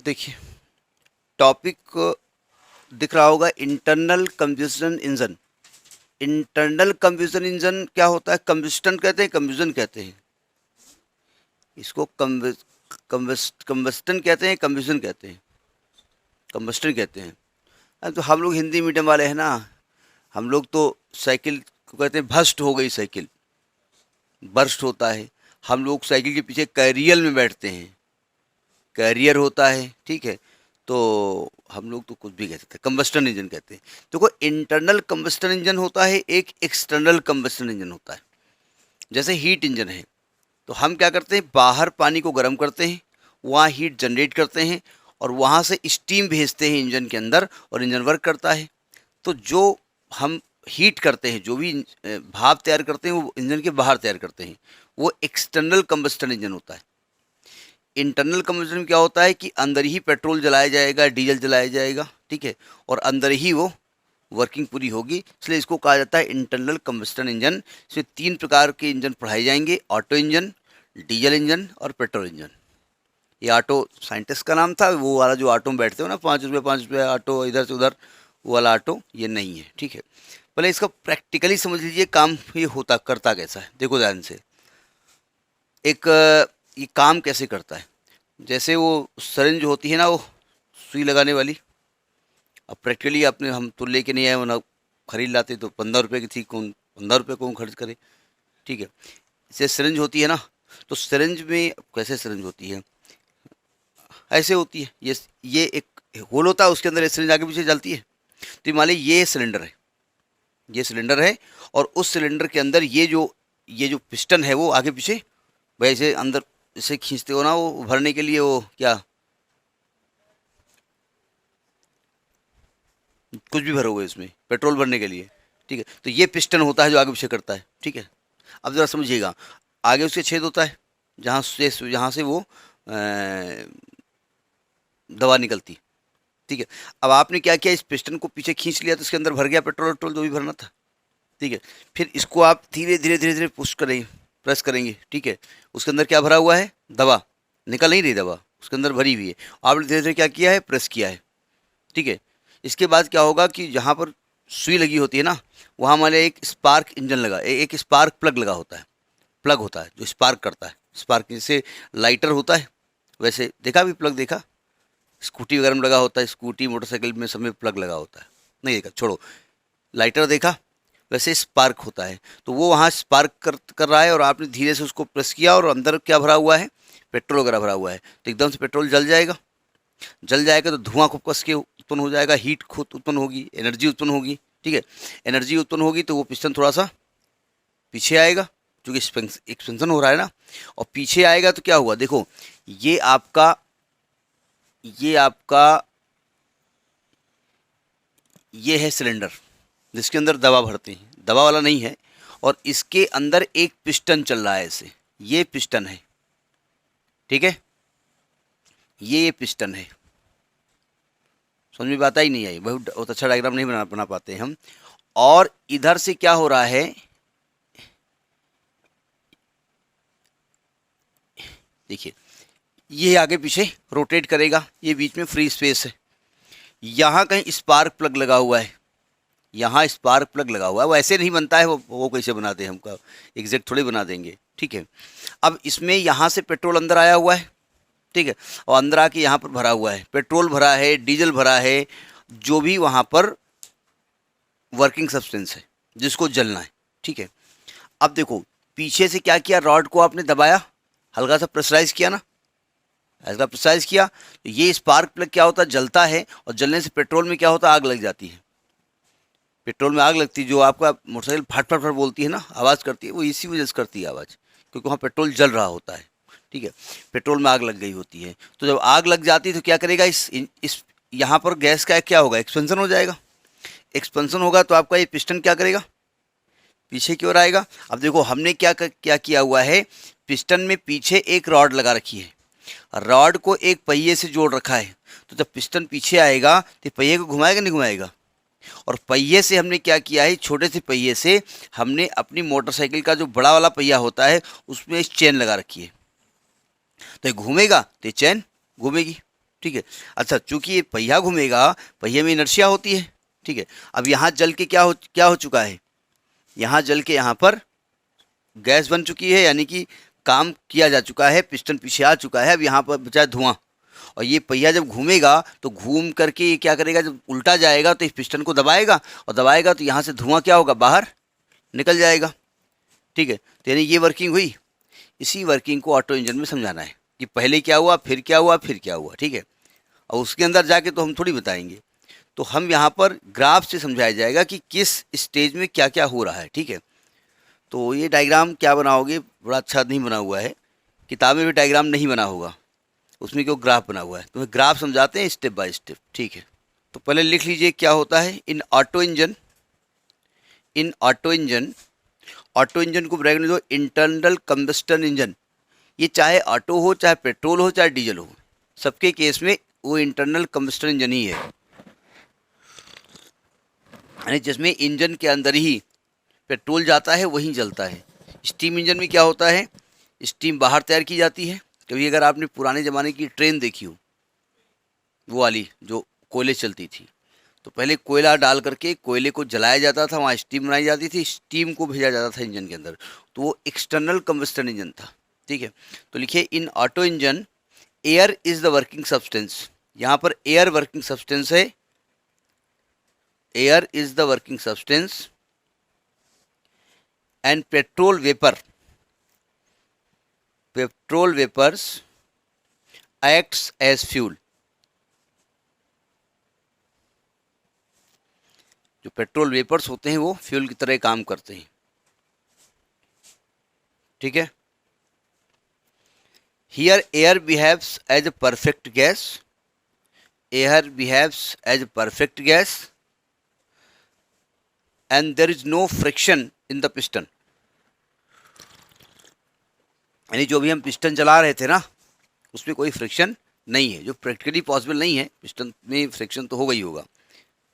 देखिए, टॉपिक दिख रहा होगा, internal combustion engine. Internal combustion engine क्या होता है? कंबस्टन कहते हैं, कंबस्शन कहते हैं इसको। कंबस्टन कहते हैं, कंबस्शन कहते हैं, कंबस्टन कहते हैं। तो हम लोग हिंदी मीडियम वाले हैं ना, हम लोग तो साइकिल को कहते हैं भस्ट हो गई साइकिल, बर्स्ट होता है। हम लोग साइकिल के पीछे कैरियर में बैठते हैं, कैरियर होता है, ठीक है। तो हम लोग तो कुछ भी कह सकते हैं, कंबस्टन इंजन कहते हैं। तो कोई इंटरनल कंबस्टन इंजन होता है, एक एक्सटर्नल कंबस्टन इंजन होता है। जैसे हीट इंजन है, तो हम क्या करते हैं, बाहर पानी को गर्म करते हैं, वहाँ हीट जनरेट करते हैं और वहाँ से स्टीम भेजते हैं इंजन के अंदर और इंजन वर्क करता है। तो जो हम हीट करते हैं, जो भी भाप तैयार करते हैं, वो इंजन के बाहर तैयार करते हैं, वो एक्सटर्नल कंबस्टन इंजन होता है। इंटरनल कंबस्टन में क्या होता है कि अंदर ही पेट्रोल जलाया जाएगा, डीजल जलाया जाएगा, ठीक है, और अंदर ही वो वर्किंग पूरी होगी, इसलिए इसको कहा जाता है इंटरनल कंबस्टन इंजन। इसमें 3 प्रकार के इंजन पढ़ाए जाएंगे, ऑटो इंजन, डीजल इंजन और पेट्रोल इंजन। ये ऑटो साइंटिस्ट का नाम था, वो वाला जो ऑटो में बैठते हो ना, 5 रुपये 5 रुपये ऑटो इधर से उधर, वो वाला ऑटो ये नहीं है, ठीक है। पहले इसका प्रैक्टिकली समझ लीजिए काम ये होता करता कैसा है। देखो ध्यान से, एक ये काम कैसे करता है। जैसे वो सरिंज होती है ना, वो सुई लगाने वाली, अब प्रैक्टिकली आपने हम तो लेके नहीं आए, वरना खरीद लाते तो 15 रुपये की थी, कौन 15 रुपये कौन खर्च करे, ठीक है। जैसे सिरिंज होती है ना, तो सिरिंज में कैसे सिरिंज होती है, ऐसे होती है, ये एक होल होता है, उसके अंदर एक सिरिंज आगे पीछे चलती है। तो मान लीजिए ये सिलेंडर है, ये सिलेंडर है, और उस सिलेंडर के अंदर ये जो पिस्टन है वो आगे पीछे वैसे अंदर इसे खींचते हो ना, वो भरने के लिए, वो क्या कुछ भी भरोगे इसमें, पेट्रोल भरने के लिए, ठीक है। तो ये पिस्टन होता है जो आगे पीछे करता है, ठीक है। अब ज़रा समझिएगा, आगे उसके छेद होता है जहाँ से वो दवा निकलती, ठीक है। अब आपने क्या किया, इस पिस्टन को पीछे खींच लिया, तो इसके अंदर भर गया पेट्रोल वेट्रोल जो भी भरना था, ठीक है। फिर इसको आप धीरे धीरे धीरे धीरे पुश करेंगे, प्रेस करेंगे, ठीक है। उसके अंदर क्या भरा हुआ है, दवा, निकल नहीं रही दवा, उसके अंदर भरी हुई है। आपने धीरे धीरे क्या किया है, प्रेस किया है, ठीक है। इसके बाद क्या होगा कि जहाँ पर सुई लगी होती है ना, वहाँ हमारे एक स्पार्क इंजन लगा, एक स्पार्क प्लग लगा होता है, प्लग होता है जो स्पार्क करता है। स्पार्क जैसे लाइटर होता है, वैसे देखा भी प्लग, देखा स्कूटी वगैरह में लगा होता है, स्कूटी मोटरसाइकिल में सब में प्लग लगा होता है, नहीं देखा छोड़ो, लाइटर देखा, वैसे स्पार्क होता है। तो वो वहाँ स्पार्क कर रहा है, और आपने धीरे से उसको प्रेस किया, और अंदर क्या भरा हुआ है, पेट्रोल वगैरह भरा हुआ है। तो एकदम से पेट्रोल जल जाएगा, जल जाएगा तो धुआं खूब कस के उत्पन्न हो जाएगा, हीट खुद उत्पन्न होगी, एनर्जी उत्पन्न होगी, ठीक है। एनर्जी उत्पन्न होगी तो वो पिस्टन थोड़ा सा पीछे आएगा, क्योंकि एक्सपेंशन हो रहा है ना, और पीछे आएगा तो क्या हुआ, देखो ये आपका ये आपका ये है सिलेंडर जिसके अंदर दवा भरते हैं, दवा वाला नहीं है, और इसके अंदर एक पिस्टन चल रहा है ऐसे, ये पिस्टन है, ठीक है, ये पिस्टन है। समझ में बात आई नहीं आई, बहुत अच्छा डायग्राम नहीं बना पाते हम। और इधर से क्या हो रहा है, देखिए ये आगे पीछे रोटेट करेगा, ये बीच में फ्री स्पेस है, यहाँ कहीं स्पार्क प्लग लगा हुआ है, यहाँ स्पार्क प्लग लगा हुआ है। वो ऐसे नहीं बनता है, वो कैसे बनाते हैं, हमका एग्जैक्ट थोड़ी बना देंगे, ठीक है। अब इसमें यहाँ से पेट्रोल अंदर आया हुआ है, ठीक है, और अंदर आके यहाँ पर भरा हुआ है, पेट्रोल भरा है, डीजल भरा है, जो भी वहाँ पर वर्किंग सब्सटेंस है जिसको जलना है, ठीक है। अब देखो पीछे से क्या किया, रॉड को आपने दबाया, हल्का सा प्रेशराइज किया ना, हल्का प्रेशराइज किया, तो ये स्पार्क प्लग क्या होता है, जलता है, और जलने से पेट्रोल में क्या होता है, आग लग जाती है। पेट्रोल में आग लगती है, जो आपका मोटरसाइकिल फट फट फट बोलती है ना, आवाज़ करती है, वो इसी वजह से करती है आवाज़, क्योंकि वहाँ पेट्रोल जल रहा होता है, ठीक है। पेट्रोल में आग लग गई होती है, तो जब आग लग जाती है तो क्या करेगा, इस यहाँ पर गैस का क्या होगा, एक्सपेंशन हो जाएगा। एक्सपेंशन होगा तो आपका ये पिस्टन क्या करेगा, पीछे की ओर आएगा। अब देखो हमने क्या किया हुआ है, पिस्टन में पीछे एक रॉड लगा रखी है, रॉड को एक पहिए से जोड़ रखा है। तो जब पिस्टन पीछे आएगा तो पहिए को घुमाएगा नहीं घुमाएगा, और पहिए से हमने क्या किया है, छोटे से पहिए से हमने अपनी मोटरसाइकिल का जो बड़ा वाला पहिया होता है उसमें एक चेन लगा रखी है, तो ये घूमेगा तो ये चेन घूमेगी, ठीक है। अच्छा, चूंकि ये पहिया घूमेगा, पहिए में इनर्शिया होती है, ठीक है। अब यहाँ जल के क्या हो चुका है, यहाँ जल के यहाँ पर गैस बन चुकी है, यानी कि काम किया जा चुका है, पिस्टन पीछे आ चुका है। अब यहाँ पर बचा धुआं, और ये पहिया जब घूमेगा तो घूम करके ये क्या करेगा, जब उल्टा जाएगा तो इस पिस्टन को दबाएगा, और दबाएगा तो यहाँ से धुआं क्या होगा, बाहर निकल जाएगा, ठीक है। तो यानी ये वर्किंग हुई। इसी वर्किंग को ऑटो इंजन में समझाना है कि पहले क्या हुआ, फिर क्या हुआ, फिर क्या हुआ, ठीक है। और उसके अंदर जाके तो हम थोड़ी बताएंगे, तो हम यहाँ पर ग्राफ से समझाया जाएगा कि किस स्टेज में क्या क्या हो रहा है, ठीक है। तो ये डायग्राम क्या बनाओगे, बड़ा अच्छा नहीं बना हुआ है, किताब में भी डायग्राम नहीं बना होगा, उसमें क्यों ग्राफ बना हुआ है, तो ग्राफ समझाते हैं स्टेप बाय स्टेप, ठीक है। तो पहले लिख लीजिए क्या होता है इन ऑटो इंजन। इन ऑटो इंजन, ऑटो इंजन को ब्रैकेट में दो, इंटरनल कंबस्टन इंजन। ये चाहे ऑटो हो, चाहे पेट्रोल हो, चाहे डीजल हो, सबके केस में वो इंटरनल कंबस्टन इंजन ही है, यानी जिसमें इंजन के अंदर ही पेट्रोल जाता है, वहीं जलता है। स्टीम इंजन में क्या होता है, स्टीम बाहर तैयार की जाती है। कभी अगर आपने पुराने ज़माने की ट्रेन देखी हो, वो वाली जो कोयले चलती थी, तो पहले कोयला डाल करके कोयले को जलाया जाता था, वहाँ स्टीम बनाई जाती थी, स्टीम को भेजा जाता था इंजन के अंदर, तो वो एक्सटर्नल कंबस्टन इंजन था, ठीक है। तो लिखिए in auto engine air is the working substance. यहाँ पर एयर वर्किंग सब्सटेंस है, air is the working substance and petrol vapours acts as fuel. जो पेट्रोल वेपर्स होते हैं वो फ्यूल की तरह काम करते हैं, ठीक है। Here air behaves as a perfect gas, air behaves as a perfect gas and there is no friction in the piston. यानी जो भी हम पिस्टन चला रहे थे ना, उसमें कोई फ्रिक्शन नहीं है, जो प्रैक्टिकली पॉसिबल नहीं है, पिस्टन में फ्रिक्शन तो होगा ही होगा,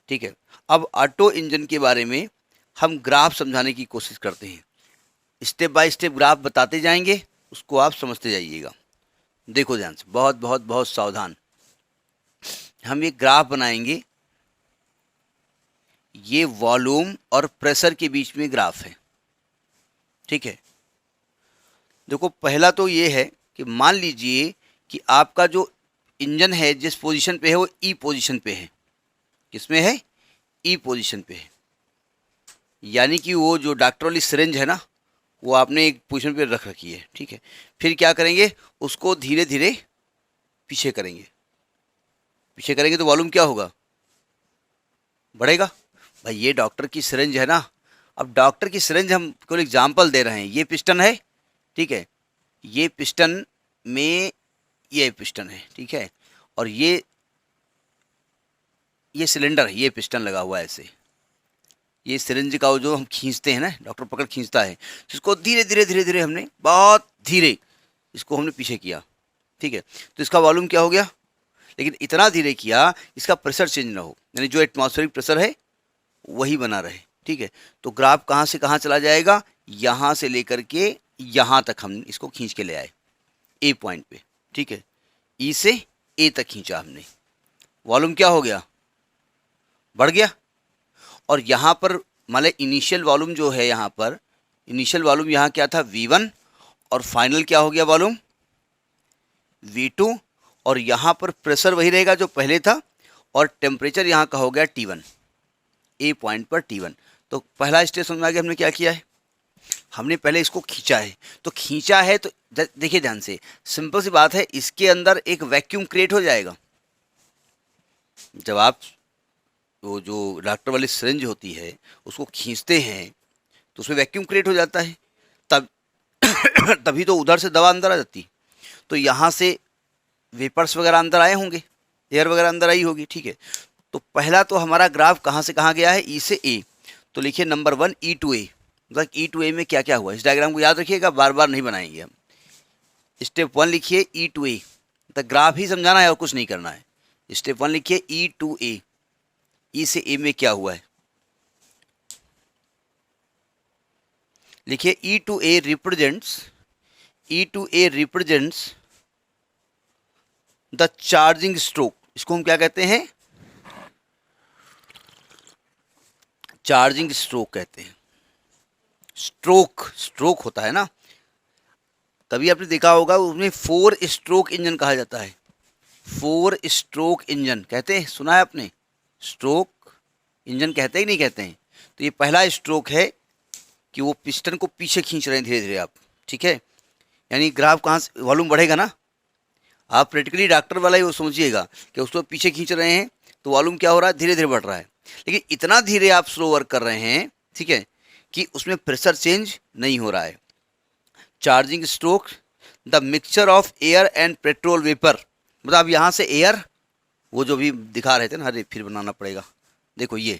ठीक है। अब ऑटो इंजन के बारे में हम ग्राफ समझाने की कोशिश करते हैं, स्टेप बाय स्टेप ग्राफ बताते जाएंगे, उसको आप समझते जाइएगा। देखो ध्यान से, बहुत बहुत बहुत सावधान। हम एक ग्राफ बनाएंगे, ये वॉल्यूम और प्रेशर के बीच में ग्राफ है, ठीक है। देखो पहला तो ये है कि मान लीजिए कि आपका जो इंजन है जिस पोजीशन पे है वो ई पोजीशन पे है। किसमें है, ई पोजीशन पे है, यानी कि वो जो डॉक्टर वाली सिरिंज है ना, वो आपने एक पोजीशन पे रख रखी है, ठीक है। फिर क्या करेंगे, उसको धीरे धीरे पीछे करेंगे, पीछे करेंगे तो वॉल्यूम क्या होगा, बढ़ेगा। भाई ये डॉक्टर की सिरिंज है ना, अब डॉक्टर की सिरिंज हम केवल एग्जाम्पल दे रहे हैं, ये पिस्टन है, ठीक है, ये पिस्टन में ये पिस्टन है, ठीक है, और ये सिलेंडर है, ये पिस्टन लगा हुआ है ऐसे, ये सिरिंज का वो जो हम खींचते हैं ना, डॉक्टर पकड़ खींचता है, जिसको धीरे धीरे धीरे धीरे हमने बहुत धीरे इसको हमने पीछे किया, ठीक है। तो इसका वॉल्यूम क्या हो गया, लेकिन इतना धीरे किया इसका प्रेशर चेंज ना हो, यानी जो एटमॉस्फेरिक प्रेशर है वही बना रहे, ठीक है। तो ग्राफ कहाँ से कहाँ चला जाएगा, यहाँ से लेकर के यहाँ तक हम इसको खींच के ले आए ए पॉइंट पे, ठीक है। ई से ए तक खींचा हमने, वॉल्यूम क्या हो गया, बढ़ गया। और यहाँ पर मान लें इनिशियल वॉल्यूम जो है, यहाँ पर इनिशियल वॉल्यूम यहाँ क्या था V1, और फाइनल क्या हो गया वॉल्यूम V2, और यहाँ पर प्रेशर वही रहेगा जो पहले था, और टेम्परेचर यहाँ का हो गया T1, ए पॉइंट पर T1। तो पहला स्टेज समझ में आ गया, हमने क्या किया है, हमने पहले इसको खींचा है, तो खींचा है तो देखिए ध्यान से, सिंपल सी बात है, इसके अंदर एक वैक्यूम क्रिएट हो जाएगा। जब आप वो जो डॉक्टर वाली सिरिंज होती है उसको खींचते हैं तो उसमें वैक्यूम क्रिएट हो जाता है, तब तभी तो उधर से दवा अंदर आ जाती, तो यहाँ से वेपर्स वगैरह अंदर आए होंगे, एयर वगैरह अंदर आई होगी, ठीक है। तो पहला तो हमारा ग्राफ कहाँ से कहाँ गया है, ई से ए, तो लिखिए नंबर 1 ई टू ए, मतलब ई टू ए में क्या क्या हुआ, इस डायग्राम को याद रखिएगा, बार बार नहीं बनाएंगे हम। स्टेप 1 लिखिए ई टू ए, तो ग्राफ ही समझाना है और कुछ नहीं करना है। स्टेप 1 लिखिए ई टू ए, ई से ए में क्या हुआ है, लिखिए E to A represents the charging stroke, इसको हम क्या कहते हैं, चार्जिंग स्ट्रोक कहते हैं। स्ट्रोक, स्ट्रोक होता है ना, कभी आपने देखा होगा उसमें 4 स्ट्रोक इंजन कहा जाता है, 4 स्ट्रोक इंजन कहते हैं, सुना है आपने, स्ट्रोक इंजन कहते ही नहीं कहते हैं। तो ये पहला स्ट्रोक है कि वो पिस्टन को पीछे खींच रहे हैं धीरे धीरे आप, ठीक है, यानी ग्राफ कहाँ से वॉल्यूम बढ़ेगा ना, आप प्रैक्टिकली डॉक्टर वाला ही वो समझिएगा कि उसको पीछे खींच रहे हैं तो वॉल्यूम क्या हो रहा है, धीरे धीरे बढ़ रहा है, लेकिन इतना धीरे आप स्लो वर्क कर रहे हैं, ठीक है, कि उसमें प्रेशर चेंज नहीं हो रहा है। Charging stroke, the mixture of air and petrol vapour, मतलब अब यहाँ से एयर, वो जो भी दिखा रहे थे ना, अरे फिर बनाना पड़ेगा, देखो ये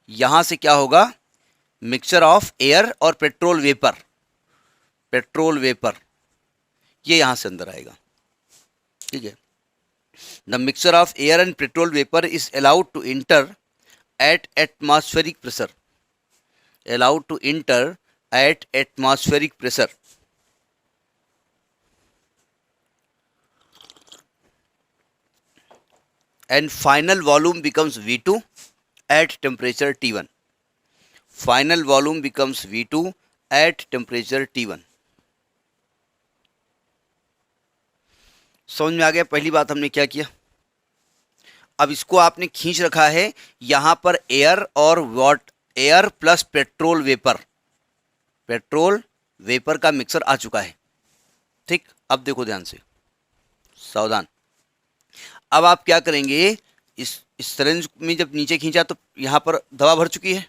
यहाँ से क्या होगा, मिक्सचर ऑफ एयर और पेट्रोल वेपर, पेट्रोल वेपर ये यहाँ से अंदर आएगा, ठीक है। The mixture of air and petrol vapour is allowed to enter at atmospheric pressure, allowed to enter at atmospheric pressure, and final volume becomes V2 at temperature T1, final volume becomes V2 at temperature T1। समझ में आ गया, पहली बात हमने क्या किया, अब इसको आपने खींच रखा है, यहाँ पर एयर और air plus petrol vapour, petrol vapour का मिक्सर आ चुका है, ठीक। अब देखो ध्यान से, सावधान, अब आप क्या करेंगे, इस सिरिंज में जब नीचे खींचा तो यहाँ पर दवा भर चुकी है,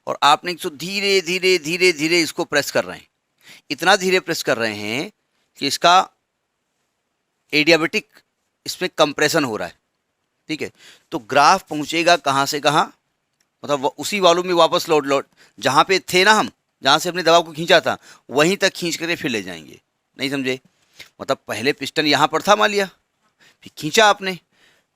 और आपने इसको धीरे धीरे धीरे धीरे इसको प्रेस कर रहे हैं, इतना धीरे प्रेस कर रहे हैं कि इसका एडियाबेटिक इसमें कंप्रेशन हो रहा है, ठीक है। तो ग्राफ पहुँचेगा कहाँ से कहाँ, मतलब उसी वॉल्यूम में वापस लौट जहाँ पे थे ना हम, जहाँ से अपने दवा को खींचा था वहीं तक खींच कर फिर ले जाएंगे, नहीं समझे, मतलब पहले पिस्टन यहाँ पर था मान लिया, फिर खींचा आपने,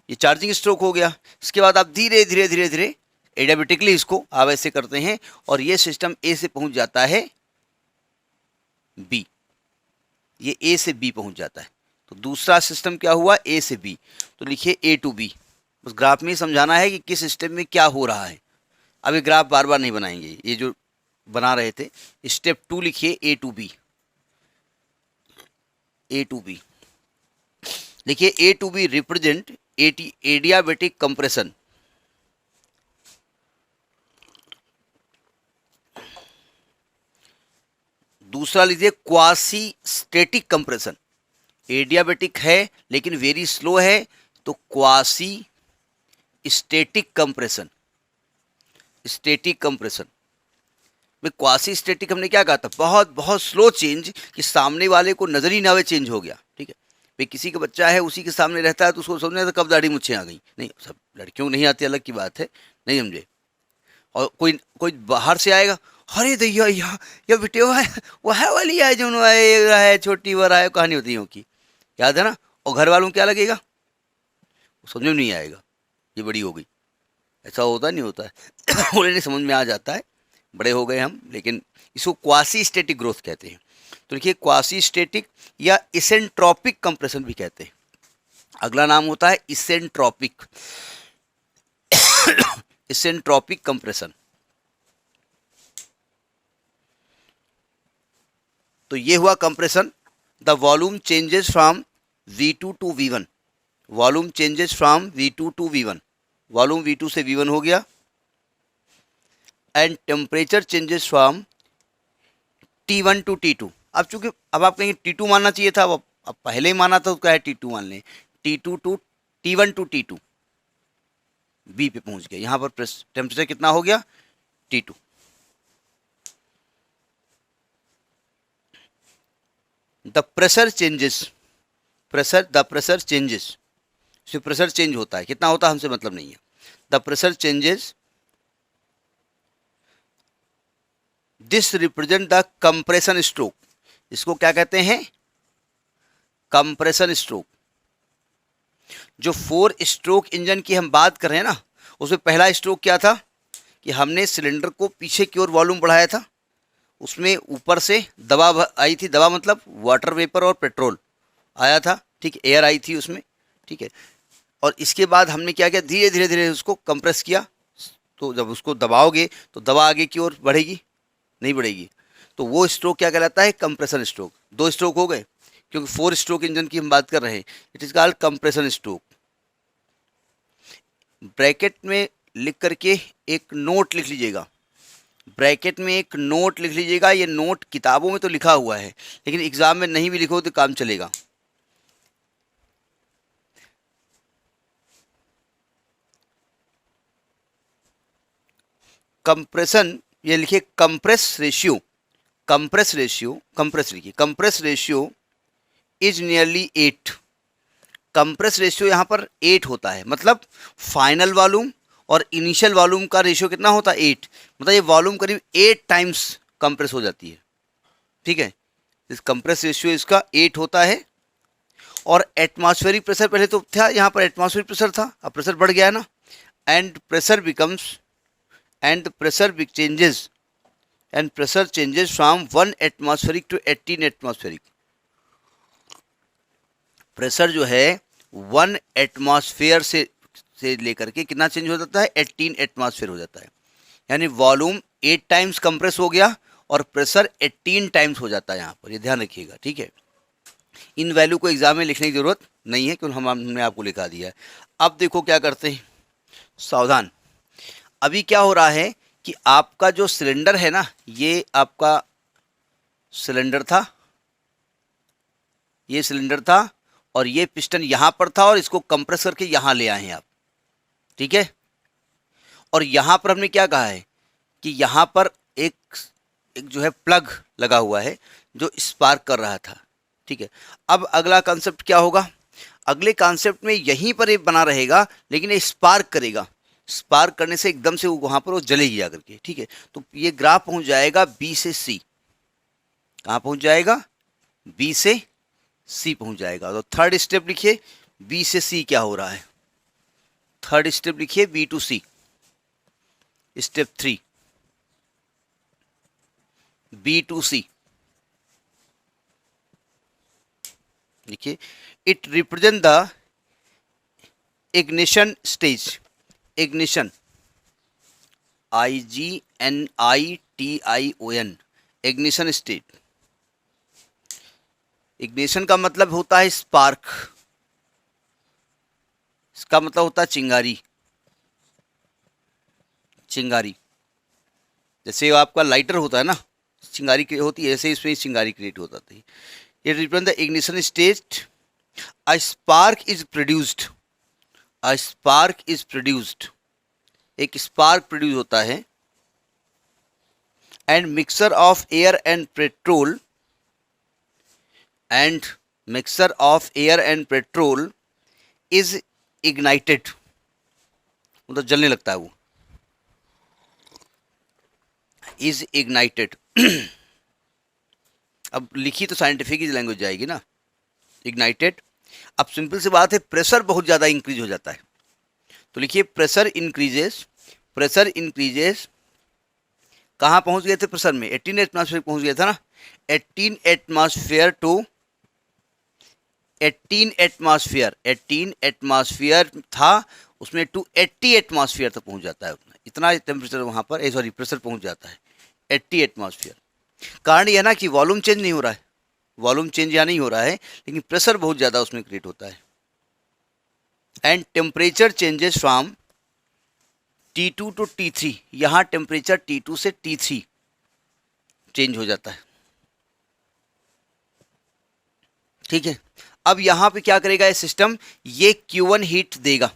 ये चार्जिंग स्ट्रोक हो गया, इसके बाद आप धीरे धीरे धीरे धीरे एडियाबेटिकली इसको आप ऐसे करते हैं, और ये सिस्टम ए से पहुँच जाता है बी, ये ए से बी पहुँच जाता है। तो दूसरा सिस्टम क्या हुआ, ए से बी, तो लिखिए ए टू बी, उस ग्राफ में समझाना है कि किस सिस्टम में क्या हो रहा है। अब ये ग्राफ बार बार नहीं बनाएंगे, ये जो बना रहे थे, स्टेप 2 लिखिए A to B, A to B लिखिए, A to B represent adiabatic compression, दूसरा लीजिए क्वासी स्टैटिक कंप्रेशन, एडियाबेटिक है लेकिन वेरी स्लो है, तो quasi static compression, static compression में क्वासी स्टैटिक हमने क्या कहा था, बहुत बहुत स्लो चेंज, कि सामने वाले को नजर ही ना आवे चेंज हो गया, ठीक है। भाई किसी का बच्चा है उसी के सामने रहता है तो उसको समझ नहीं आता कब दाढ़ी मुच्छें आ गई, नहीं, सब लड़कियों को नहीं आती, अलग की बात है, नहीं समझे। और कोई कोई बाहर से आएगा, अरे दैया या बेटे वो है वाली है जो है छोटी वर है, कहानी होती है की, याद है ना, और घर वालों को क्या लगेगा, समझ में नहीं आएगा ये बड़ी हो गई, ऐसा होता नहीं होता है उन्हें समझ में आ जाता है, बड़े हो गए हम, लेकिन इसको क्वासी स्टैटिक ग्रोथ कहते हैं। तो देखिए क्वासी स्टैटिक या इसेंट्रोपिक कंप्रेशन भी कहते हैं, अगला नाम होता है इसेंट्रोपिक, इसेंट्रोपिक कंप्रेशन। तो ये हुआ compression, the volume changes from V2 to V1, volume changes from V2 to V1, volume V2 से V1 हो गया, and temperature changes from T1 to T2। अब चूंकि अब आप कहेंगे T2 मानना चाहिए था, अब पहले ही माना था तो क्या है T2 मान लें, T2 to T1 to T2, B पे पहुंच गया, यहाँ पर टेम्परेचर कितना हो गया, T2। The pressure changes, the pressure changes, सिर्फ प्रेशर चेंज होता है, कितना होता है हमसे मतलब नहीं है, the pressure changes, this represent the compression stroke, इसको क्या कहते हैं, कंप्रेशन स्ट्रोक। जो 4 स्ट्रोक इंजन की हम बात कर रहे हैं ना, उसमें पहला स्ट्रोक क्या था कि हमने सिलेंडर को पीछे की ओर वॉल्यूम बढ़ाया था, उसमें ऊपर से दवा आई थी, दवा मतलब वाटर वेपर और पेट्रोल आया था, ठीक है, एयर आई थी उसमें, ठीक है। और इसके बाद हमने क्या किया, धीरे धीरे धीरे उसको कंप्रेस किया। तो जब उसको दबाओगे तो दवा आगे की ओर बढ़ेगी, नहीं बढ़ेगी। तो वो स्ट्रोक क्या कहलाता है, कंप्रेशन स्ट्रोक। 2 स्ट्रोक हो गए, क्योंकि 4 स्ट्रोक इंजन की हम बात कर रहे हैं। It is called compression stroke. Bracket में लिख करके एक नोट लिख लीजिएगा, ब्रैकेट में एक नोट लिख लीजिएगा। ये नोट किताबों में तो लिखा हुआ है, लेकिन एग्जाम में नहीं भी लिखो तो काम चलेगा। कंप्रेशन, ये लिखिए compress ratio, compress ratio, compress लिखिए, compress ratio is nearly 8। Compress ratio यहाँ पर 8 होता है, मतलब फाइनल वॉल्यूम और इनिशियल वॉल्यूम का रेशियो कितना होता है, 8। मतलब ये वॉल्यूम करीब 8 टाइम्स कंप्रेस हो जाती है, ठीक है। इस कंप्रेस रेशियो इसका 8 होता है। और एटमॉस्फेरिक प्रेशर पहले तो था, यहाँ पर एटमॉस्फेरिक प्रेशर था, अब प्रेशर बढ़ गया है ना। And pressure becomes, and pressure changes, and pressure changes from 1 atmospheric to 18 atmospheric. Pressure जो है 1 एटमॉस्फेयर से लेकर के कितना चेंज हो जाता है, 18 एटमॉस्फेयर हो जाता है। यानी वॉल्यूम 8 टाइम्स कंप्रेस हो गया और प्रेशर 18 टाइम्स हो जाता है यहाँ पर, ये ध्यान रखिएगा, ठीक है। इन वैल्यू को एग्जाम में लिखने की जरूरत नहीं है, क्योंकि हमने आपको लिखा दिया है। अब देखो क्या करते हैं, सावधान। अभी क्या हो रहा है कि आपका जो सिलेंडर है ना, ये आपका सिलेंडर था, ये सिलेंडर था, और ये पिस्टन यहां पर था, और इसको कंप्रेस करके यहां ले आए हैं आप, ठीक है। और यहां पर हमने क्या कहा है कि यहां पर एक जो है प्लग लगा हुआ है जो स्पार्क कर रहा था, ठीक है। अब अगला कॉन्सेप्ट क्या होगा, अगले कॉन्सेप्ट में यहीं पर ये बना रहेगा, लेकिन ये स्पार्क करेगा। स्पार्क करने से एकदम से वहां पर वो जलेगी आकर के, ठीक है। तो ये ग्राफ पहुंच जाएगा बी से सी। कहां पहुंच जाएगा, बी से सी पहुंच जाएगा। तो थर्ड स्टेप लिखिए, बी से सी क्या हो रहा है। थर्ड स्टेप लिखिए, B to C. Step 3, B to C लिखिए। It represent the ignition stage, ignition, IGNITION, ignition stage. Ignition का मतलब होता है स्पार्क, इसका मतलब होता है चिंगारी, चिंगारी। जैसे आपका लाइटर होता है ना, चिंगारी होती है, ऐसे ही इसमें चिंगारी क्रिएट होता है। ये represent the ignition stage. A spark is produced, a spark is produced, एक स्पार्क प्रोड्यूस होता है। And mixer of air and petrol, and mixer of air and petrol is ignited, मतलब जलने लगता है वो, इज इग्नाइटेड। अब लिखी तो साइंटिफिक लैंग्वेज जाएगी ना, इग्नाइटेड। अब सिंपल सी बात है, प्रेशर बहुत ज़्यादा इंक्रीज हो जाता है। तो लिखिए प्रेशर इंक्रीजेस, प्रेशर इंक्रीजेस। कहाँ पहुंच गए थे प्रेशर में, 18 एटमॉस्फेयर पहुंच गया था ना, 18 एटमॉस्फेयर टू 18 एटमॉस्फेयर, 18 एटमॉस्फेयर था उसमें टू 80 एटमॉस्फेयर तक पहुंच जाता है। इतना टेम्परेचर वहां पर, सॉरी प्रेशर पहुंच जाता है 80 एटमॉस्फेयर। कारण यह ना कि वॉल्यूम चेंज नहीं हो रहा है, वॉल्यूम चेंज या नहीं हो रहा है, लेकिन प्रेशर बहुत ज़्यादा उसमें क्रिएट होता है। And temperature changes from T2 to T3, यहाँ टेम्परेचर T2 से T3 चेंज हो जाता है, ठीक है। अब यहाँ पे क्या करेगा ये सिस्टम, ये Q1 हीट देगा,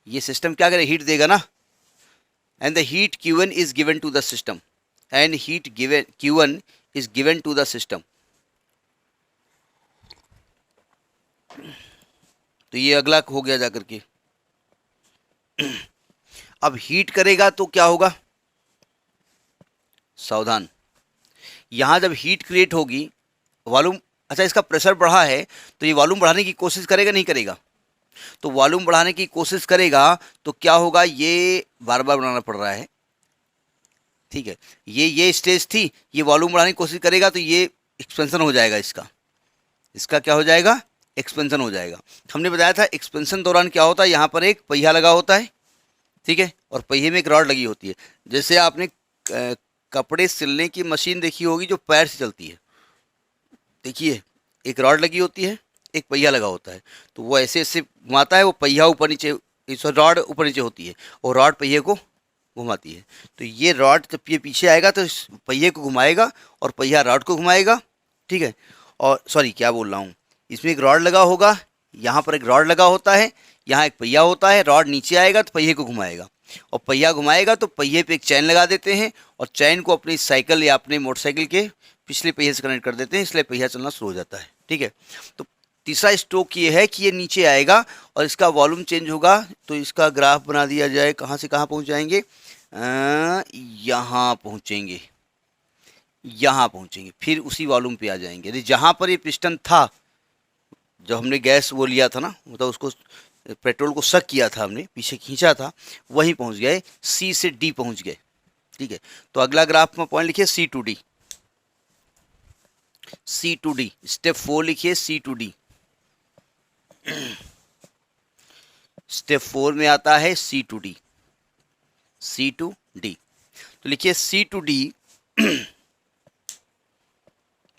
ये सिस्टम क्या करेगा, हीट देगा ना। And the heat Q1 is given to the system, and heat given Q1 is given to the system. तो ये अगला हो गया जाकर के। अब हीट करेगा तो क्या होगा, सावधान। यहां जब हीट क्रिएट होगी, वॉल्यूम, अच्छा इसका प्रेशर बढ़ा है तो ये वॉल्यूम बढ़ाने की कोशिश करेगा नहीं करेगा, तो वॉल्यूम बढ़ाने की कोशिश करेगा तो क्या होगा, ये बार बार बनाना पड़ रहा है, ठीक है, ये स्टेज थी, ये वॉल्यूम बढ़ाने की कोशिश करेगा तो ये एक्सपेंशन हो जाएगा, इसका क्या हो जाएगा, एक्सपेंशन हो जाएगा। हमने बताया था एक्सपेंशन दौरान क्या होता है, यहाँ पर एक पहिया लगा होता है, ठीक है, और पहिए में एक रॉड लगी होती है। जैसे आपने कपड़े सिलने की मशीन देखी होगी जो पैर से चलती है, देखिए एक रॉड लगी होती है, एक पहिया लगा होता है, तो वो ऐसे ऐसे घुमाता है, वो पहिया ऊपर नीचे, रॉड ऊपर नीचे होती है और रॉड पहिए को घुमाती है। तो ये रॉड जब ये पीछे आएगा तो इस पहिए को घुमाएगा और पहिया रॉड को घुमाएगा, ठीक है। और सॉरी क्या बोल रहा हूँ, इसमें एक रॉड लगा होगा, यहाँ पर एक रॉड लगा होता है, यहाँ एक पहिया होता है, रॉड नीचे आएगा तो पहिए को घुमाएगा और पहिया घुमाएगा तो पहिए पे एक चैन लगा देते हैं और चैन को अपनी साइकिल या अपने मोटरसाइकिल के पिछले पहिए से कनेक्ट कर देते हैं, इसलिए पहिया चलना शुरू हो जाता है, ठीक है। तो तीसरा स्ट्रोक ये है कि ये नीचे आएगा और इसका वॉल्यूम चेंज होगा। तो इसका ग्राफ बना दिया जाए, कहाँ से कहाँ पहुँच जाएंगे, यहाँ पहुँचेंगे, यहाँ पहुँचेंगे, फिर उसी वॉल्यूम पे आ जाएंगे। यदि जहाँ पर ये पिस्टन था, जब हमने गैस वो लिया था ना, मतलब उसको पेट्रोल को सक किया था हमने, पीछे खींचा था, वहीं पहुँच गए, सी से डी पहुँच गए, ठीक है। तो अगला ग्राफ में पॉइंट लिखिए C to D, C to D, step 4 लिखिए सी टू डी। स्टेप 4 में आता है C to D, C to D. तो लिखिए सी टू डी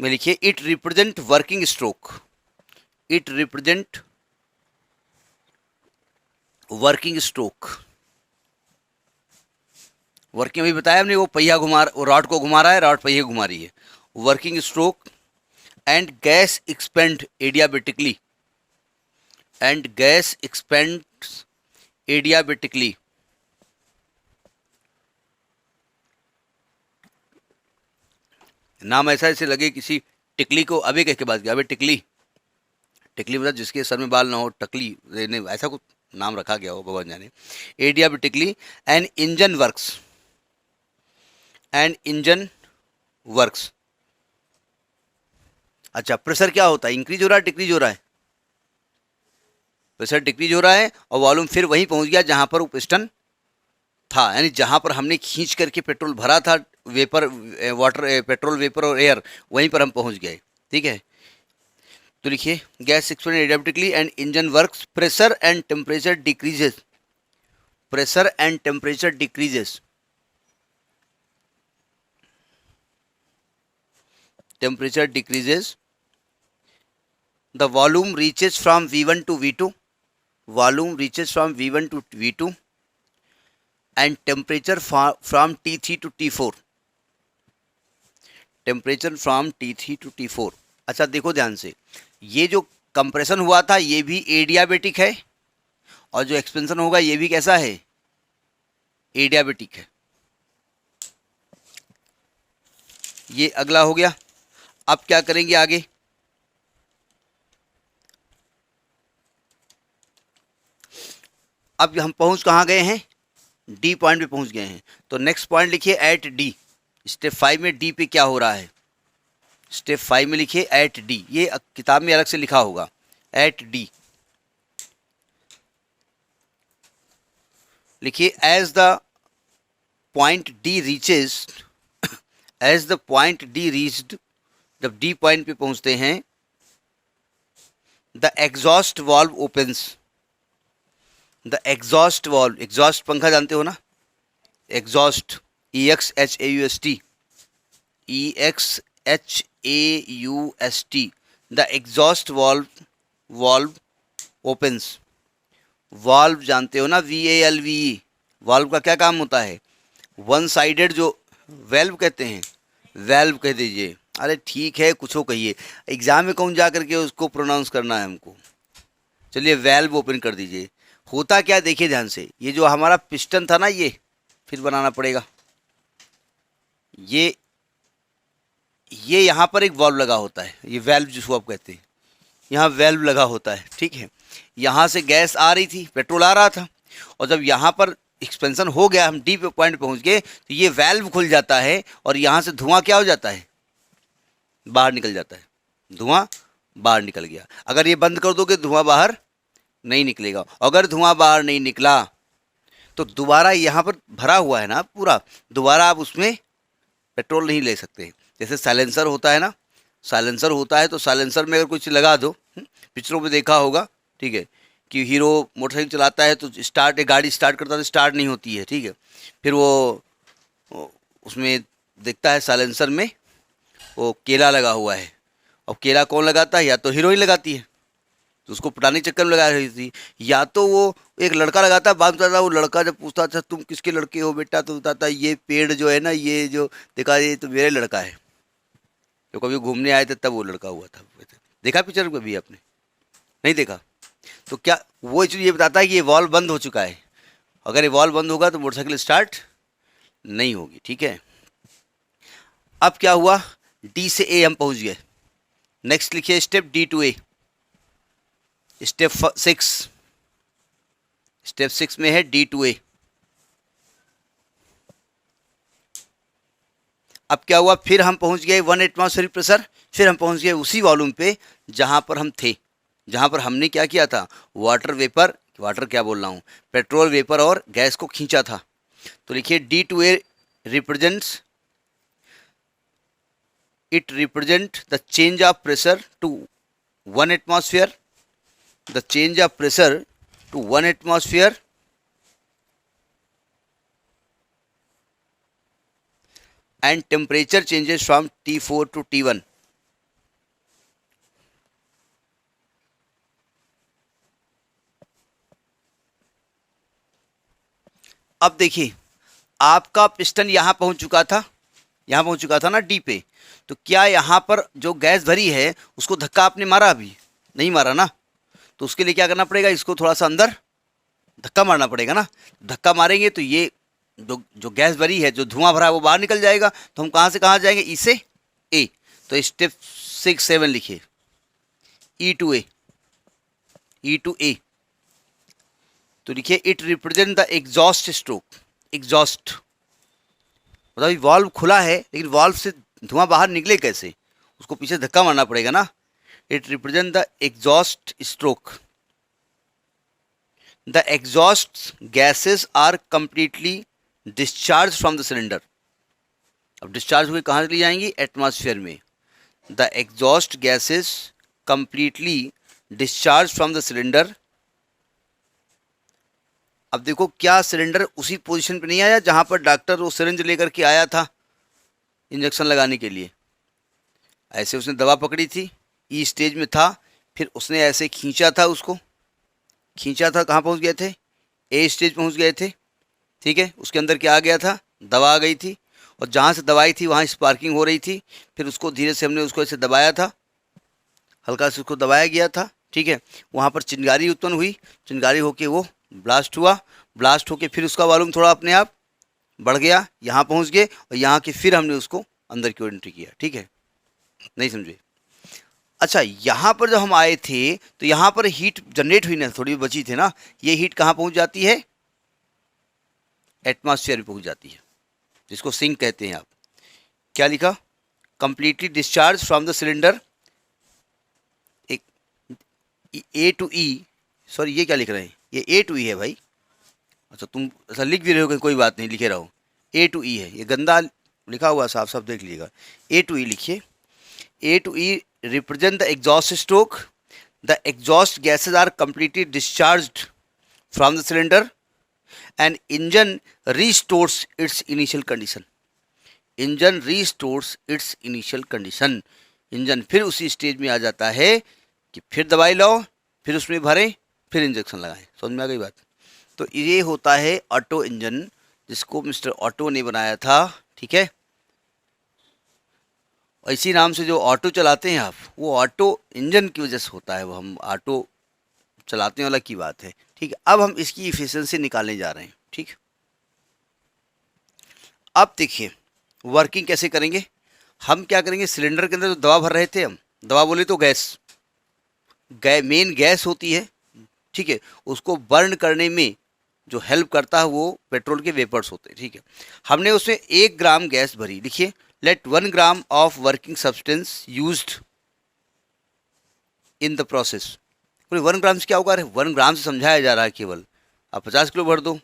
में लिखिए it represent working stroke, it represent working stroke. Working अभी बताया हमने, वो पहिया घुमा, वो रॉड को घुमा रहा है, रॉड पहिए घुमा रही है, working stroke. And gas expand adiabatically, and gas expends adiabatically. नाम ऐसा ऐसे लगे किसी टिकली को अबे कह के बात किया, अबे टिकली, टिकली मतलब जिसके सर में बाल ना हो, टकली, ऐसा कुछ नाम रखा गया हो, भगवान जाने। Adiabatically and engine works, and engine works. अच्छा, प्रेशर क्या होता है, इंक्रीज हो रहा है डिक्रीज हो रहा है, प्रेशर डिक्रीज हो रहा है और वॉल्यूम फिर वहीं पहुंच गया जहां पर वो पिस्टन था, यानी जहां पर हमने खींच करके पेट्रोल भरा था, वेपर वाटर, पेट्रोल वेपर और एयर, वहीं पर हम पहुंच गए, ठीक है। तो लिखिए gas expand adiabatically and engine works, pressure and temperature decreases, pressure and temperature decreases, temperature decreases, the volume reaches from V1 to V2, volume reaches from V1 to V2 and temperature from T3 to T4, temperature from T3 to T4। अच्छा देखो ध्यान से, ये जो compression हुआ था ये भी एडियाबेटिक है और जो एक्सपेंशन होगा ये भी कैसा है, एडियाबेटिक है। ये अगला हो गया। अब क्या करेंगे आगे, अब हम पहुंच कहाँ गए हैं, डी पॉइंट पे पहुंच गए हैं। तो नेक्स्ट पॉइंट लिखिए एट डी। स्टेप 5 में डी पे क्या हो रहा है, स्टेप 5 में लिखिए एट डी, ये किताब में अलग से लिखा होगा, एट डी लिखिए as the point D reaches, as the point D reached, जब डी पॉइंट पे पहुंचते हैं, the exhaust valve opens, the exhaust valve, exhaust पंखा जानते हो ना, exhaust, EXHAUST, EXHAUST, the exhaust valve, valve opens, valve जानते हो ना, VALVE, वाल्व का क्या काम होता है, वन साइडेड जो वेल्व कहते हैं, वेल्व कह दीजिए, अरे ठीक है कुछ हो कहिए, एग्जाम में कौन जा करके उसको प्रोनाउंस करना है हमको, चलिए वेल्व ओपन कर दीजिए। होता क्या देखिए ध्यान से, ये जो हमारा पिस्टन था ना, ये फिर बनाना पड़ेगा, ये यहाँ पर एक वाल्व लगा होता है, ये वेल्व जिसको आप कहते हैं, यहाँ वेल्व लगा होता है, ठीक है। यहाँ से गैस आ रही थी, पेट्रोल आ रहा था, और जब यहाँ पर एक्सपेंशन हो गया, हम डी पॉइंट पहुँच गए, तो ये वेल्व खुल जाता है और यहाँ से धुआं क्या हो जाता है, बाहर निकल जाता है, धुआं बाहर निकल गया। अगर ये बंद कर दोगे धुआं बाहर नहीं निकलेगा, अगर धुआं बाहर नहीं निकला तो दोबारा यहाँ पर भरा हुआ है ना पूरा, दोबारा आप उसमें पेट्रोल नहीं ले सकते। जैसे साइलेंसर होता है ना, साइलेंसर होता है तो साइलेंसर में अगर कुछ लगा दो, पिक्चरों में देखा होगा, ठीक है, कि हीरो मोटरसाइकिल चलाता है तो स्टार्ट, गाड़ी स्टार्ट करता है तो स्टार्ट नहीं होती है, ठीक है, फिर वो उसमें देखता है साइलेंसर में वो केला लगा हुआ है। अब केला कौन लगाता है? या तो हीरोइन लगाती है, तो उसको पटाने के चक्कर में लगा रही थी, या तो वो एक लड़का लगाता है। बाद में बताता, वो लड़का जब पूछता था तुम किसके लड़के हो बेटा, तो बताता ये पेड़ जो है ना, ये जो देखा, ये तो मेरे लड़का है, तो कभी घूमने आए थे तब वो लड़का हुआ था। देखा पिक्चर कभी आपने? नहीं देखा? तो क्या वो चीज़ ये बताता है कि ये वॉल्व बंद हो चुका है, अगर ये वॉल्व बंद होगा तो मोटरसाइकिल स्टार्ट नहीं होगी, ठीक है। अब क्या हुआ, डी से ए हम पहुंच गए। नेक्स्ट लिखिए step D to A. Step 6 में है डी टू ए। अब क्या हुआ, फिर हम पहुंच गए 1 एटमॉस्फेरिक प्रेशर, फिर हम पहुंच गए उसी वॉल्यूम पे जहां पर हम थे, जहां पर हमने क्या किया था, वाटर वेपर, वाटर क्या बोल रहा हूं, पेट्रोल वेपर और गैस को खींचा था। तो लिखिए D to A represents, it represent the change of pressure to 1 atmosphere, the change of pressure to 1 atmosphere and temperature changes from T4 to T1. अब देखिए आपका पिस्टन यहां पहुंच चुका था, यहां पहुंच चुका था ना डी पे, तो क्या यहां पर जो गैस भरी है उसको धक्का आपने मारा? अभी नहीं मारा ना, तो उसके लिए क्या करना पड़ेगा, इसको थोड़ा सा अंदर धक्का मारना पड़ेगा ना। धक्का मारेंगे तो ये जो गैस भरी है, जो धुआं भरा है वो बाहर निकल जाएगा। तो हम कहाँ से कहाँ जाएंगे, ई से ए। तो स्टेप 6-7 लिखिए, E to A, E to ए। तो लिखिए it represent the exhaust stroke. Exhaust मतलब वाल्व खुला है लेकिन वाल्व से धुआं बाहर निकले कैसे, उसको पीछे धक्का मारना पड़ेगा ना। It represent the exhaust stroke. The exhaust gases are completely discharge from the cylinder. अब डिस्चार्ज हुए कहाँ चली जाएंगी, एटमॉस्फेयर में। The exhaust gases completely discharge from the cylinder. अब देखो क्या सिलेंडर उसी पोजीशन पे नहीं आया जहां पर डॉक्टर वो सिरिंज लेकर के आया था इंजेक्शन लगाने के लिए। ऐसे उसने दवा पकड़ी थी, ई स्टेज में था, फिर उसने ऐसे खींचा था, उसको खींचा था, कहाँ पहुंच गए थे, ए स्टेज पहुंच गए थे, ठीक है। उसके अंदर क्या आ गया था, दवा आ गई थी, और जहाँ से दवाई थी वहाँ स्पार्किंग हो रही थी। फिर उसको धीरे से हमने उसको ऐसे दबाया था, हल्का से उसको दबाया गया था, ठीक है। वहाँ पर चिंगारी उत्पन्न हुई, चिंगारी होके वो ब्लास्ट हुआ, ब्लास्ट होके फिर उसका वॉल्यूम थोड़ा अपने आप बढ़ गया, यहाँ पहुँच गए, और यहाँ के फिर हमने उसको अंदर की ओर एंट्री किया, ठीक है। नहीं समझे? अच्छा, यहाँ पर जब हम आए थे तो यहाँ पर हीट जनरेट हुई ना, थोड़ी बची थी ना, ये हीट कहाँ पहुँच जाती है, एटमॉस्फेयर में पहुँच जाती है, जिसको सिंक कहते हैं आप। क्या लिखा, completely discharge from the cylinder, एक ए टू ई, सॉरी ये क्या लिख रहे हैं, ये ए टू ई है भाई। अच्छा तुम ऐसा लिख भी रहे हो, कोई बात नहीं, लिखे रहो, ए टू ई है, ये गंदा लिखा हुआ, साफ साफ देख लीजिएगा, ए टू ई लिखिए। A to E represent the exhaust stroke. The exhaust gases are completely discharged from the cylinder and engine restores its initial condition. Engine restores its initial condition. Engine फिर उसी स्टेज में आ जाता है कि फिर दवाई लाओ, फिर उसमें भरें, फिर इंजेक्शन लगाएं। समझ में आ गई बात? तो ये होता है ऑटो इंजन, जिसको मिस्टर ऑटो ने बनाया था, ठीक है। इसी नाम से जो ऑटो चलाते हैं आप, वो ऑटो इंजन की वजह से होता है, वो हम ऑटो चलाते हैं वाला की बात है, ठीक है। अब हम इसकी इफिशिएंसी निकालने जा रहे हैं, ठीक। अब देखिए वर्किंग कैसे करेंगे। हम क्या करेंगे, सिलेंडर के अंदर जो दवा भर रहे थे, हम दवा बोले तो गैस, मेन गैस होती है, ठीक है, उसको बर्न करने में जो हेल्प करता है वो पेट्रोल के वेपर्स होते हैं, ठीक है। हमने उसमें 1 ग्राम गैस भरी, लिखिए let 1 gram of working substance used in the process। पूरे 1 ग्राम से क्या होगा, 1 ग्राम से समझाया जा रहा है केवल, आप 50 किलो भर दो,